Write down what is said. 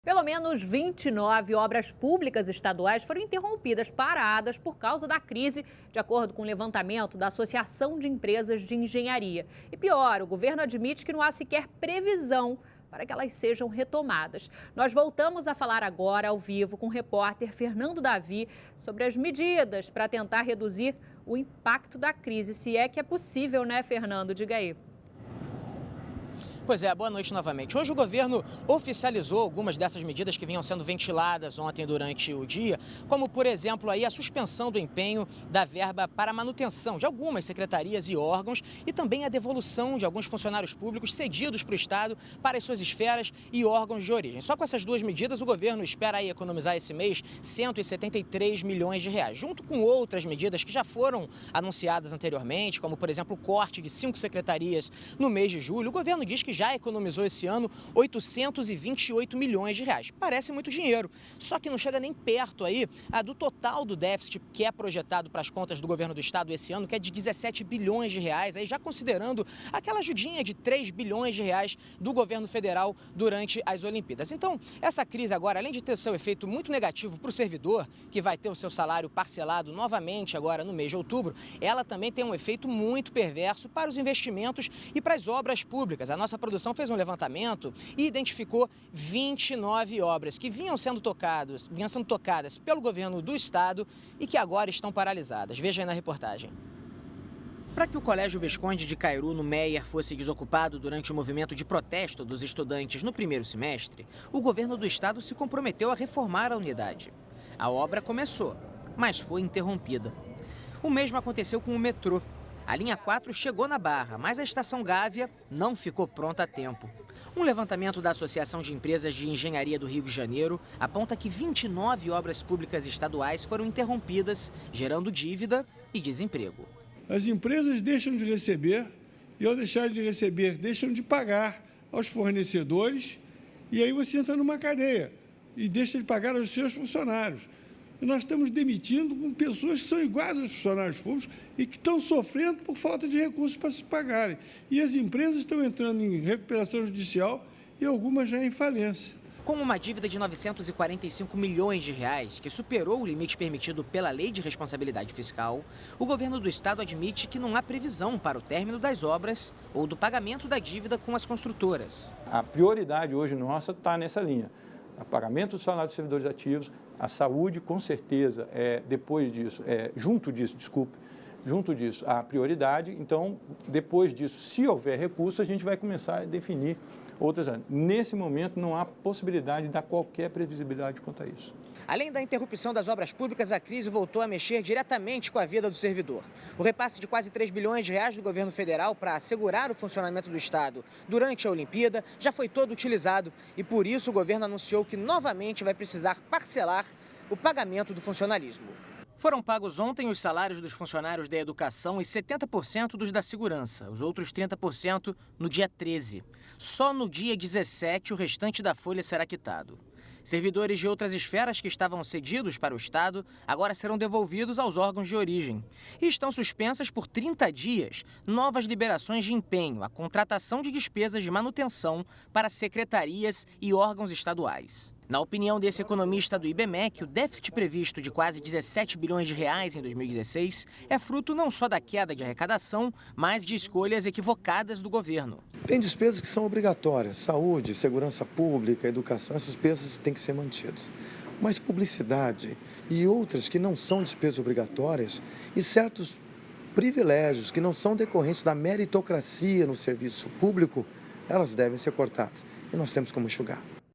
Pelo menos 29 obras públicas estaduais foram interrompidas, paradas por causa da crise, de acordo com o levantamento da Associação de Empresas de Engenharia. E pior, o governo admite que não há sequer previsão para que elas sejam retomadas. Nós voltamos a falar agora ao vivo com o repórter Fernando Davi sobre as medidas para tentar reduzir o impacto da crise. Se é que é possível, né, Fernando? Diga aí. Pois é, boa noite novamente. Hoje o governo oficializou algumas dessas medidas que vinham sendo ventiladas ontem durante o dia, como, por exemplo, aí a suspensão do empenho da verba para a manutenção de algumas secretarias e órgãos e também a devolução de alguns funcionários públicos cedidos para o Estado para as suas esferas e órgãos de origem. Só com essas duas medidas o governo espera aí economizar esse mês 173 milhões de reais, junto com outras medidas que já foram anunciadas anteriormente, como, por exemplo, o corte de 5 secretarias no mês de julho. O governo diz que já economizou esse ano 828 milhões de reais. Parece muito dinheiro, só que não chega nem perto aí do total do déficit que é projetado para as contas do governo do estado esse ano, que é de 17 bilhões de reais, aí já considerando aquela ajudinha de 3 bilhões de reais do governo federal durante as Olimpíadas. Então, essa crise agora, além de ter seu efeito muito negativo para o servidor, que vai ter o seu salário parcelado novamente agora no mês de outubro, ela também tem um efeito muito perverso para os investimentos e para as obras públicas. A nossa produção fez um levantamento e identificou 29 obras que vinham sendo tocadas pelo governo do estado e que agora estão paralisadas. Veja aí na reportagem. Para que o Colégio Visconde de Cairu, no Meier, fosse desocupado durante o movimento de protesto dos estudantes no primeiro semestre, o governo do estado se comprometeu a reformar a unidade. A obra começou, mas foi interrompida. O mesmo aconteceu com o metrô. A linha 4 chegou na Barra, mas a estação Gávea não ficou pronta a tempo. Um levantamento da Associação de Empresas de Engenharia do Rio de Janeiro aponta que 29 obras públicas estaduais foram interrompidas, gerando dívida e desemprego. As empresas deixam de receber e, ao deixar de receber, deixam de pagar aos fornecedores e aí você entra numa cadeia e deixa de pagar aos seus funcionários. E nós estamos demitindo com pessoas que são iguais aos funcionários públicos e que estão sofrendo por falta de recursos para se pagarem. E as empresas estão entrando em recuperação judicial e algumas já em falência. Com uma dívida de 945 milhões de reais, que superou o limite permitido pela Lei de Responsabilidade Fiscal, o governo do estado admite que não há previsão para o término das obras ou do pagamento da dívida com as construtoras. A prioridade hoje nossa está nessa linha. O pagamento do salário dos servidores ativos, a saúde, com certeza, junto disso, a prioridade. Então, depois disso, se houver recurso, a gente vai começar a definir outras áreas. Nesse momento, não há possibilidade de dar qualquer previsibilidade quanto a isso. Além da interrupção das obras públicas, a crise voltou a mexer diretamente com a vida do servidor. O repasse de quase 3 bilhões de reais do governo federal para assegurar o funcionamento do estado durante a Olimpíada já foi todo utilizado e, por isso, o governo anunciou que novamente vai precisar parcelar o pagamento do funcionalismo. Foram pagos ontem os salários dos funcionários da educação e 70% dos da segurança, os outros 30% no dia 13. Só no dia 17 o restante da folha será quitado. Servidores de outras esferas que estavam cedidos para o Estado agora serão devolvidos aos órgãos de origem. E estão suspensas por 30 dias novas liberações de empenho, a contratação de despesas de manutenção para secretarias e órgãos estaduais. Na opinião desse economista do IBMEC, o déficit previsto de quase 17 bilhões de reais em 2016 é fruto não só da queda de arrecadação, mas de escolhas equivocadas do governo. Tem despesas que são obrigatórias, saúde, segurança pública, educação, essas despesas têm que ser mantidas. Mas publicidade e outras que não são despesas obrigatórias e certos privilégios que não são decorrentes da meritocracia no serviço público, elas devem ser cortadas e nós temos como enxugar.